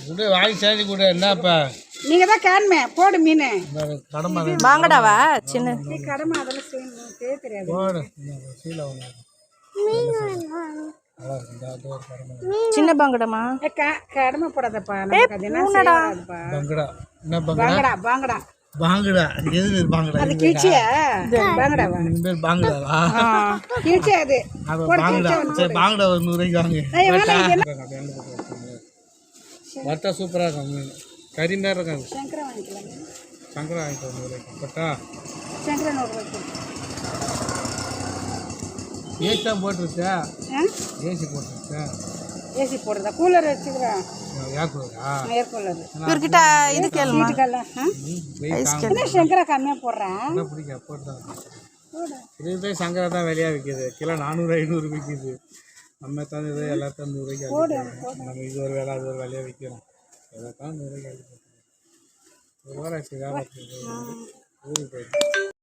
கூட வாங்கி சேஞ்சி கூட என்னப்பா நீங்க தான் காணுமே போடு மீன் கடமை வாங்கடாவா சின்ன கடமை அதெல்லாம் செய்யணும் தெரியாது போடு சீல சின்ன பாங்கடமா கடமை போடாதப்பா நமக்கு அது என்ன செய்யாதுப்பா பங்கடா என்ன பாங்கடா பாங்கடா பாங்கடா எது பாங்கடா அது கிழிச்சியா பாங்கடாவா இந்த பேர் பாங்கடாவா கிழிச்சியா அது பாங்கடா சரி பாங்கடா ஒரு 100 ரூபாய்க்கு வறுத்தா சூப்பராக இருக்கும் மீன் கறி மாதிரி இருக்காது சங்கரா வாங்கிக்கலாம் சங்கரா வாங்கிட்டு 100 ரூபாய்க்கு பட்டா சங்கரா 100 ரூபாய்க்கு ஏசி தான் போட்டுருச்சா ஏசி போட்டுருச்சா ஏசி போடுறதா கூலர் வச்சுக்கிறேன் ஏர் கூலரா ஏர் கூலர் இவர்கிட்ட இது கேளுமா என்ன சங்கரா கம்மியாக போடுறேன் பிடிக்க போட்டுதான் இதுவே சங்கரா தான் வெளியாக விற்கிது கிலோ 400 500 விற்கிது நம்ம தான் இது எல்லாத்தையும் 100 ரூபாய்க்கு நம்ம இது ஒரு வேலை அது ஒரு வேலையாக விற்கிறோம் எல்லாத்தான் 100 ரூபாய்க்கு ஒரு வாரம் ஆச்சு வியாபாரத்துக்கு ஊருக்கு போயிட்டு